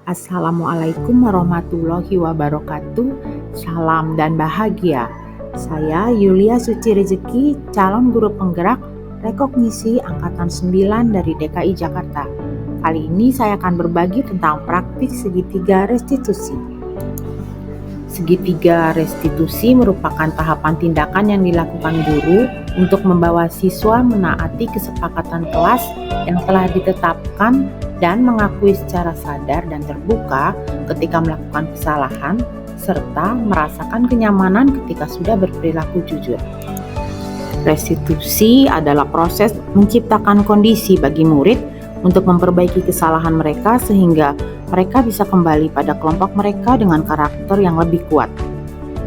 Assalamualaikum warahmatullahi wabarakatuh. Salam dan bahagia. Saya Yulia Suci Rezeki, calon guru penggerak rekognisi angkatan 9 dari DKI Jakarta. Kali ini saya akan berbagi tentang praktik segitiga restitusi. Segitiga restitusi merupakan tahapan tindakan yang dilakukan guru untuk membawa siswa menaati kesepakatan kelas yang telah ditetapkan dan mengakui secara sadar dan terbuka ketika melakukan kesalahan, serta merasakan kenyamanan ketika sudah berperilaku jujur. Restitusi adalah proses menciptakan kondisi bagi murid untuk memperbaiki kesalahan mereka sehingga mereka bisa kembali pada kelompok mereka dengan karakter yang lebih kuat.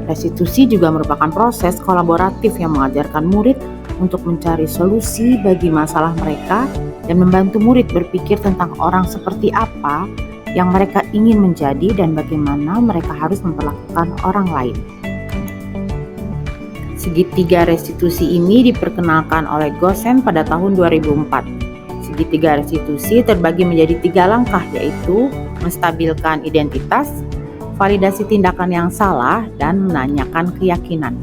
Restitusi juga merupakan proses kolaboratif yang mengajarkan murid untuk mencari solusi bagi masalah mereka dan membantu murid berpikir tentang orang seperti apa yang mereka ingin menjadi dan bagaimana mereka harus memperlakukan orang lain. Segitiga restitusi ini diperkenalkan oleh Gosen pada tahun 2004. Segitiga restitusi terbagi menjadi 3 langkah, yaitu menstabilkan identitas, validasi tindakan yang salah, dan menanyakan keyakinan.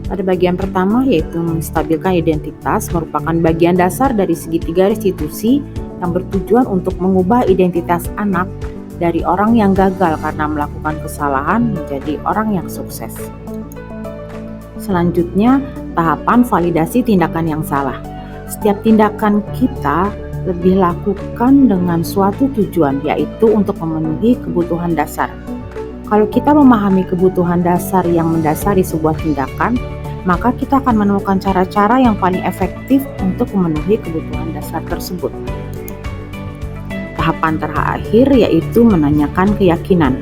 Pada bagian pertama, yaitu menstabilkan identitas, merupakan bagian dasar dari segitiga restitusi yang bertujuan untuk mengubah identitas anak dari orang yang gagal karena melakukan kesalahan menjadi orang yang sukses. Selanjutnya, tahapan validasi tindakan yang salah. Setiap tindakan kita lebih lakukan dengan suatu tujuan, yaitu untuk memenuhi kebutuhan dasar. Kalau kita memahami kebutuhan dasar yang mendasari sebuah tindakan, maka kita akan menemukan cara-cara yang paling efektif untuk memenuhi kebutuhan dasar tersebut. Tahapan terakhir yaitu menanyakan keyakinan.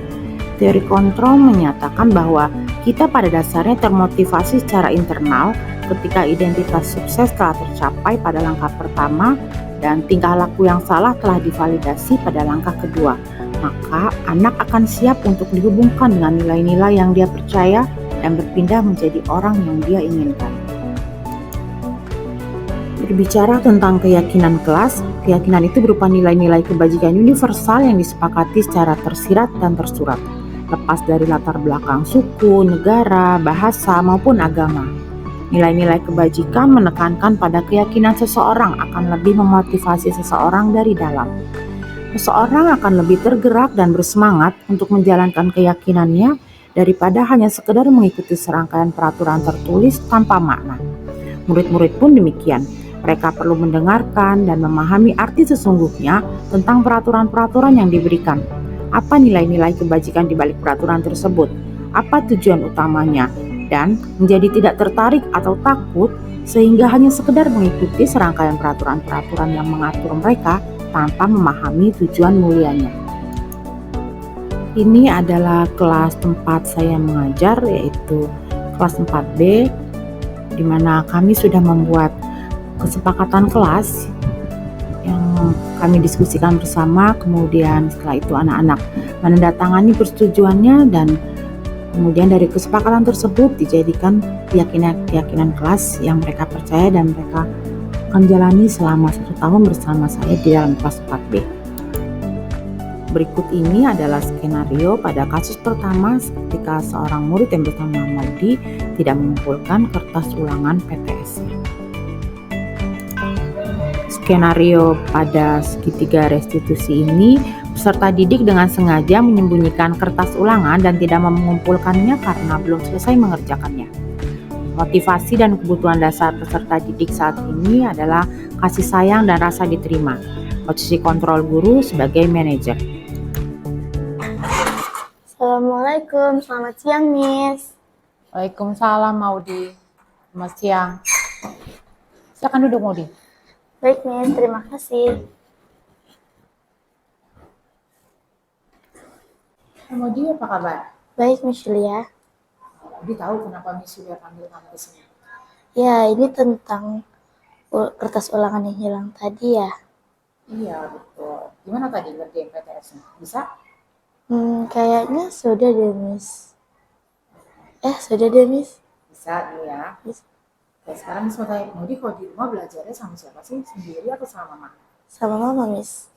Teori kontrol menyatakan bahwa kita pada dasarnya termotivasi secara internal ketika identitas sukses telah tercapai pada langkah pertama dan tingkah laku yang salah telah divalidasi pada langkah kedua. Maka anak akan siap untuk dihubungkan dengan nilai-nilai yang dia percaya dan berpindah menjadi orang yang dia inginkan. Berbicara tentang keyakinan kelas, keyakinan itu berupa nilai-nilai kebajikan universal yang disepakati secara tersirat dan tersurat, lepas dari latar belakang suku, negara, bahasa, maupun agama. Nilai-nilai kebajikan menekankan pada keyakinan seseorang akan lebih memotivasi seseorang dari dalam. Seseorang akan lebih tergerak dan bersemangat untuk menjalankan keyakinannya daripada hanya sekedar mengikuti serangkaian peraturan tertulis tanpa makna. Murid-murid pun demikian. Mereka perlu mendengarkan dan memahami arti sesungguhnya tentang peraturan-peraturan yang diberikan. Apa nilai-nilai kebajikan di balik peraturan tersebut? Apa tujuan utamanya? Dan menjadi tidak tertarik atau takut sehingga hanya sekedar mengikuti serangkaian peraturan-peraturan yang mengatur mereka tanpa memahami tujuan mulianya. Ini adalah kelas tempat saya mengajar, yaitu kelas 4B, di mana kami sudah membuat kesepakatan kelas yang kami diskusikan bersama. Kemudian setelah itu anak-anak menandatangani persetujuannya dan kemudian dari kesepakatan tersebut dijadikan keyakinan kelas yang mereka percaya dan mereka akan jalani selama 1 tahun bersama saya di dalam kelas 4B. Berikut ini adalah skenario pada kasus pertama ketika seorang murid yang bernama Maudi tidak mengumpulkan kertas ulangan PTS. Skenario pada segitiga restitusi ini, peserta didik dengan sengaja menyembunyikan kertas ulangan dan tidak mengumpulkannya karena belum selesai mengerjakannya. Motivasi dan kebutuhan dasar peserta didik saat ini adalah kasih sayang dan rasa diterima. Posisi kontrol guru sebagai manajer. Assalamualaikum, selamat siang Miss. Waalaikumsalam Maudi. Selamat siang. Silakan duduk Maudi. Baik Miss, terima kasih. Maudi, apa kabar? Baik Miss Yulia. Maudi tahu kenapa Miss Yulia panggil kamu ke sini? Ya, ini tentang kertas ulangan yang hilang tadi ya. Iya, betul. Gimana tadi ngerjain PTS-nya? Bisa? Kayaknya sudah deh Miss. Sudah deh Miss. Bisa nih ya. Bisa. Oke, sekarang Miss mau tanya, Maudi kalau di rumah belajarnya sama siapa sih? Sendiri atau sama mama? Sama Mama Miss.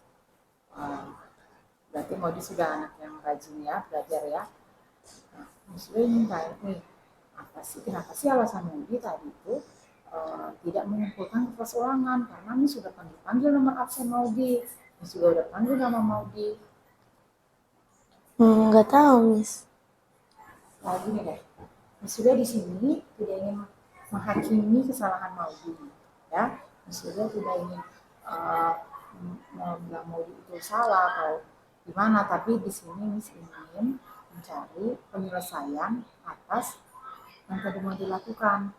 berarti Maudi sudah anak yang rajin ya, belajar ya. Nah, Miss Wei ingin tanya nih, kenapa sih alasan Maudi tadi itu tidak mengumpulkan kertas ulangan? Karena Miss sudah panggil nomor absen Maudi, Miss juga udah panggil nama Maudi. Nggak tahu, Miss. Nah, gini deh, Miss sudah di sini tidak ingin menghakimi kesalahan Maudi, ya. Miss sudah tidak ingin bilang Maudi itu salah atau gimana, tapi di sini Miss ingin mencari penyelesaian atas yang tadi mau dilakukan.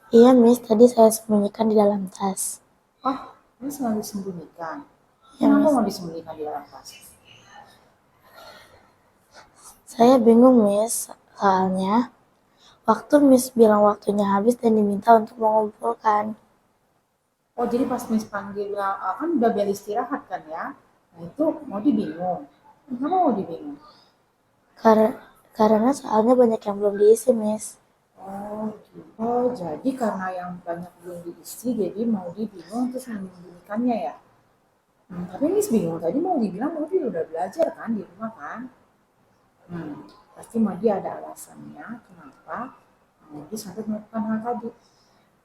Iya, Miss. Tadi saya sembunyikan di dalam tas. Oh, Miss mau disembunyikan. Ya, Kenapa Miss. mau disembunyikan di dalam tas? Saya bingung, Miss. Soalnya waktu Miss bilang waktunya habis dan diminta untuk mengumpulkan. Oh, jadi pas Miss panggil kan udah bel istirahat kan ya? Nah itu mau dibingung. Kenapa mau dibingung? Karena soalnya banyak yang belum diisi, Miss. Oh, gitu. Oh, jadi karena yang banyak belum diisi, jadi mau dibingung terus menyembunyikannya ya? Tapi Miss bingung tadi mau dibilang mau dia udah belajar kan di rumah kan? Pasti Madi ada alasannya kenapa Madi sampai melakukan hal tadi.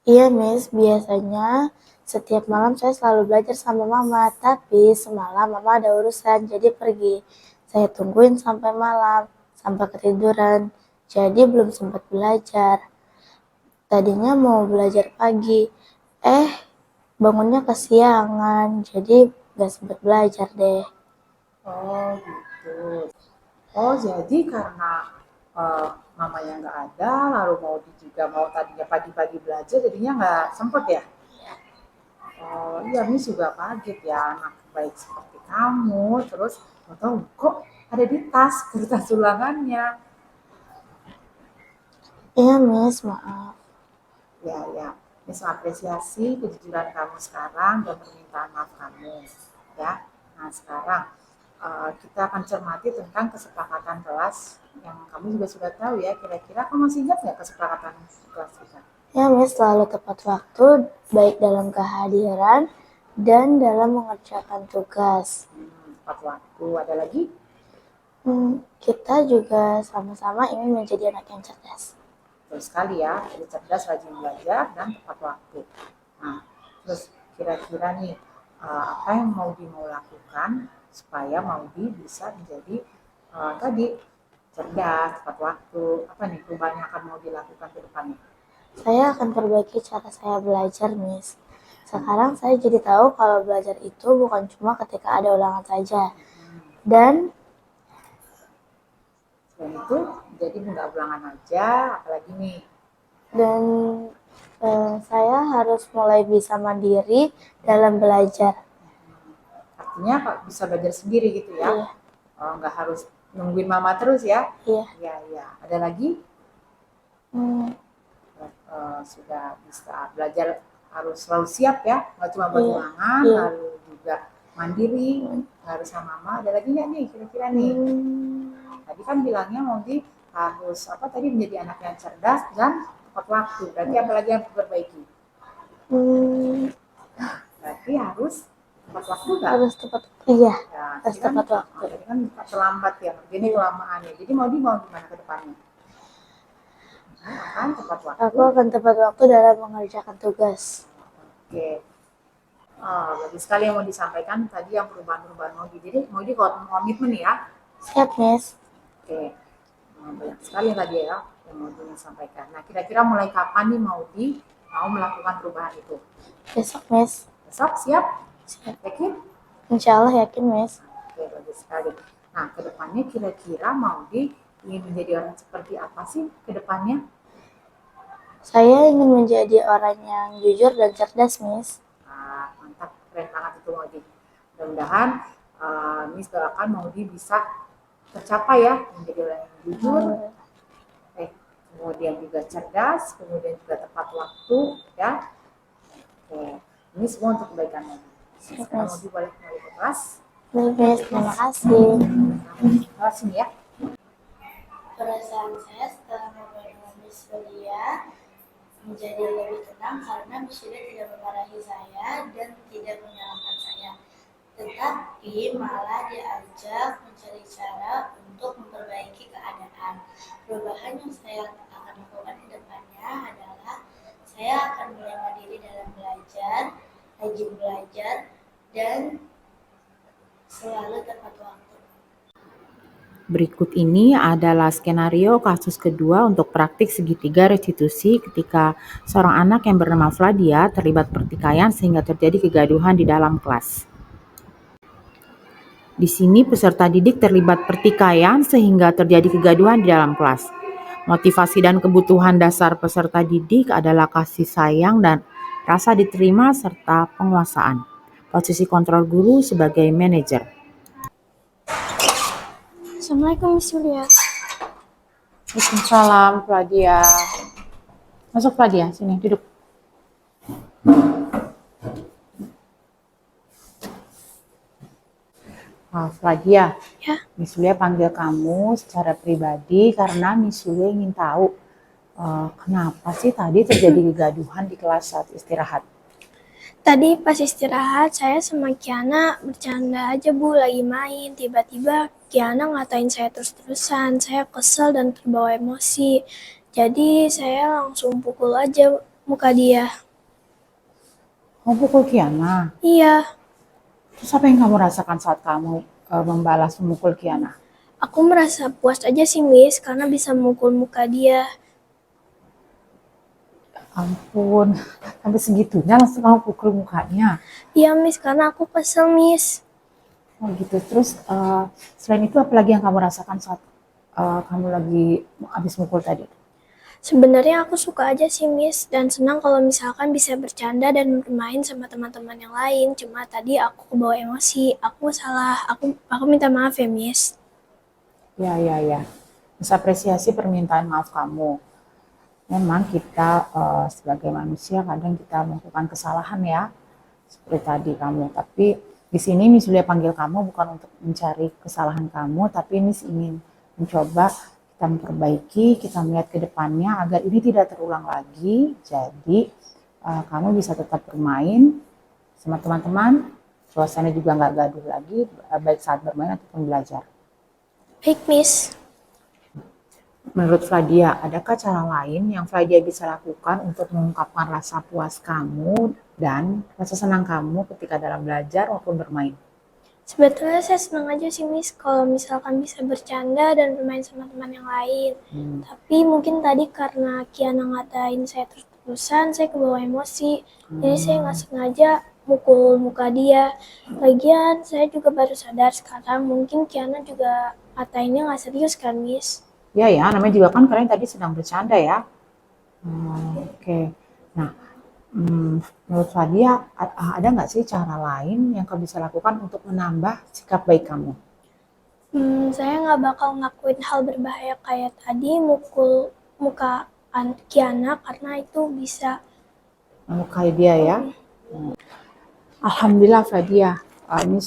Iya, Miss. Biasanya setiap malam saya selalu belajar sama Mama. Tapi semalam Mama ada urusan, jadi pergi. Saya tungguin sampai malam, sampai ketiduran. Jadi belum sempat belajar. Tadinya mau belajar pagi. Bangunnya kesiangan. Jadi gak sempat belajar deh. Oh gitu. Oh jadi karena mamanya nggak ada, lalu mau juga mau tadinya pagi-pagi belajar, jadinya nggak sempet ya? Oh iya, Miss juga kaget ya, anak baik seperti kamu, terus mau tahu kok ada di tas kertas ulangannya. Iya, Miss. Maaf. Ya, Miss apresiasi kejujuran kamu sekarang dan permintaan maaf kamu. Ya, nah sekarang kita akan cermati tentang kesepakatan kelas yang kamu juga sudah tahu ya. Kira-kira kamu masih ingat nggak kesepakatan kelas kita? Ya, Miss, selalu tepat waktu, baik dalam kehadiran dan dalam mengerjakan tugas. Tepat waktu. Ada lagi? Kita juga sama-sama ingin menjadi anak yang cerdas. Betul sekali ya, jadi cerdas, rajin belajar, dan tepat waktu. Nah, terus kira-kira nih, apa yang Maudi mau lakukan supaya Maudi bisa menjadi tadi cerdas, tepat waktu, apa nih perubahan yang akan mau dilakukan ke depannya? Saya akan perbaiki cara saya belajar, Miss. Sekarang saya jadi tahu kalau belajar itu bukan cuma ketika ada ulangan saja. Dan Selain itu, jadi nggak ulangan aja, apalagi nih. saya harus mulai bisa mandiri dalam belajar. Artinya Pak bisa belajar sendiri gitu ya? Iya. Oh, nggak harus nungguin mama terus ya? Iya. Iya. Ada lagi? Sudah bisa belajar harus selalu siap ya, nggak cuma buat ulangan, lalu juga mandiri, harus sama mama. Ada lagi nggak nih kira-kira nih? Tadi kan bilangnya Maudi harus apa tadi menjadi anak yang cerdas dan tepat waktu. Berarti apa lagi yang diperbaiki? Berarti harus tepat waktu nggak? Harus tepat, iya. Ya, Harus tepat waktu. Jadi kan terlambat ya, ini kelamaan ya. Jadi Maudi mau gimana ke depannya? Akan tepat waktu. Aku akan tepat waktu dalam mengerjakan tugas. Oke. Bagus sekali yang mau disampaikan tadi yang perubahan-perubahan Maudi. Jadi Maudi komitmen ya. Siap, Miss. Oke. Banyak sekali tadi ya yang Maudi sampaikan. Nah, kira-kira mulai kapan nih Maudi mau melakukan perubahan itu? Besok, Miss. Besok siap? Siap. Yakin? Insya Allah yakin, Miss. Oke, bagus sekali. Nah, kedepannya kira-kira Maudi ingin menjadi orang seperti apa sih kedepannya? Saya ingin menjadi orang yang jujur dan cerdas, Miss. Mantap, keren banget itu Maudi. Mudah-mudahan Miss doakan Maudi bisa tercapai ya, menjadi orang yang jujur, kemudian juga cerdas, kemudian juga tepat waktu ya. Oke, ini semua untuk kebaikan Maudi. Sekarang Maudi boleh kembali ke kelas. Baik, Miss. Terima kasih. Terima kasih ya. Perasaan saya setelah ngobrol dengan Miss Lydia menjadi lebih tenang karena Miss Lydia tidak memarahi saya dan tidak menyalahkan saya. tetapi malah diajak mencari cara untuk memperbaiki keadaan. Perubahan yang saya akan lakukan ke depannya adalah saya akan mulai mandiri dalam belajar, rajin belajar, dan selalu tepat waktu. Berikut ini adalah skenario kasus kedua untuk praktik segitiga restitusi ketika seorang anak yang bernama Fladia terlibat pertikaian sehingga terjadi kegaduhan di dalam kelas. Di sini peserta didik terlibat pertikaian sehingga terjadi kegaduhan di dalam kelas. Motivasi dan kebutuhan dasar peserta didik adalah kasih sayang dan rasa diterima serta penguasaan. Posisi kontrol guru sebagai manajer. Assalamualaikum Miss Yulia. Waalaikumsalam, Fladia. Masuk Fladia, sini duduk. Fladia, Ya. Miss Yulia panggil kamu secara pribadi karena Miss Yulia ingin tahu kenapa sih tadi terjadi kegaduhan di kelas saat istirahat. Tadi pas istirahat saya sama Kiana bercanda aja Bu, lagi main. Tiba-tiba Kiana ngatain saya terus-terusan. Saya kesel dan terbawa emosi. Jadi saya langsung pukul aja muka dia. Kamu pukul Kiana? Iya, Terus apa yang kamu rasakan saat kamu membalas memukul Kiana? aku merasa puas aja sih Miss karena bisa memukul muka dia. Ampun, sampai segitunya langsung kamu pukul mukanya. Iya Miss, karena aku kesel Miss. Oh gitu. Terus selain itu apa lagi yang kamu rasakan saat kamu lagi habis mukul tadi? Sebenarnya aku suka aja sih Miss dan senang kalau misalkan bisa bercanda dan bermain sama teman-teman yang lain. Cuma tadi aku kebawa emosi, aku salah, aku minta maaf ya Miss. Ya. Bisa apresiasi permintaan maaf kamu. Memang kita sebagai manusia kadang kita melakukan kesalahan ya, seperti tadi kamu. Tapi di sini Miss Yulia panggil kamu bukan untuk mencari kesalahan kamu, tapi Miss ingin mencoba kita memperbaiki, kita melihat ke depannya agar ini tidak terulang lagi. Jadi kamu bisa tetap bermain sama teman-teman, suasana juga nggak gaduh lagi, baik saat bermain ataupun belajar. Baik Miss. Menurut Fladia, adakah cara lain yang Fladia bisa lakukan untuk mengungkapkan rasa puas kamu dan rasa senang kamu ketika dalam belajar maupun bermain? Sebetulnya saya senang aja sih Miss kalau misalkan bisa bercanda dan bermain sama teman yang lain. Tapi mungkin tadi karena Kiana ngatain saya terus-terusan, saya kebawa emosi. Jadi saya nggak sengaja mukul muka dia. Lagian saya juga baru sadar sekarang mungkin Kiana juga ngatainnya nggak serius kan Miss. Ya, namanya juga kan kalian tadi sedang bercanda ya. Oke. Nah, menurut Fladia, ada nggak sih cara lain yang kamu bisa lakukan untuk menambah sikap baik kamu? Saya nggak bakal ngakuin hal berbahaya kayak tadi mukul muka Kiana karena itu bisa Melukai dia ya. Alhamdulillah Fladia, ini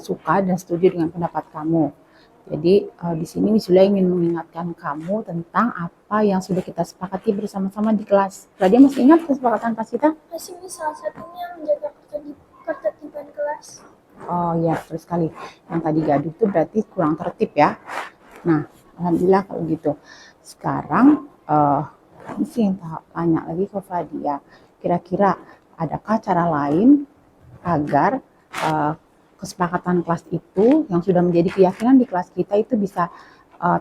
suka dan setuju dengan pendapat kamu. Jadi di sini Miss Yulia ingin mengingatkan kamu tentang apa yang sudah kita sepakati bersama-sama di kelas. Fladia masih ingat kesepakatan kelas kita? masih salah satunya menjaga ketertiban kelas. Oh ya, betul sekali. Yang tadi gaduh itu berarti kurang tertib ya. Nah, alhamdulillah kalau gitu. Sekarang mesti yang tanya lagi ke Fladia. Kira-kira adakah cara lain agar kesepakatan kelas itu yang sudah menjadi keyakinan di kelas kita itu bisa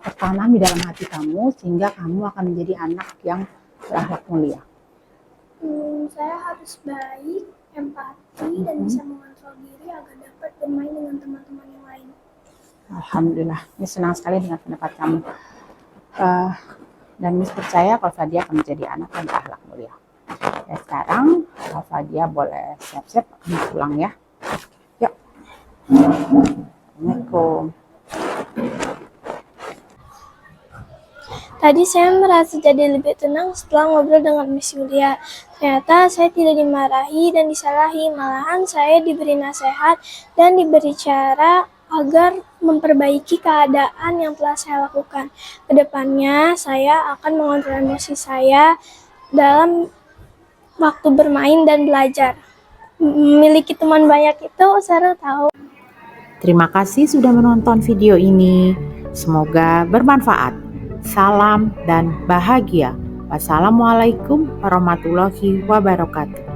tertanam di dalam hati kamu sehingga kamu akan menjadi anak yang berakhlak mulia. Saya harus baik, empati, dan bisa mengontrol diri agar dapat bermain dengan teman-teman yang lain. Alhamdulillah, Miss senang sekali dengan pendapat kamu. Dan Miss percaya kalau Fladia akan menjadi anak yang berakhlak mulia. Ya, sekarang Fladia boleh siap-siap pulang ya. Yuk. Assalamualaikum. Tadi saya merasa jadi lebih tenang setelah ngobrol dengan Miss Yulia. Ternyata saya tidak dimarahi dan disalahi, malahan saya diberi nasihat dan diberi cara agar memperbaiki keadaan yang telah saya lakukan. Kedepannya saya akan mengontrol emosi saya dalam waktu bermain dan belajar. Memiliki teman banyak itu seru tahu. Terima kasih sudah menonton video ini. Semoga bermanfaat. Salam dan bahagia. Wassalamualaikum warahmatullahi wabarakatuh.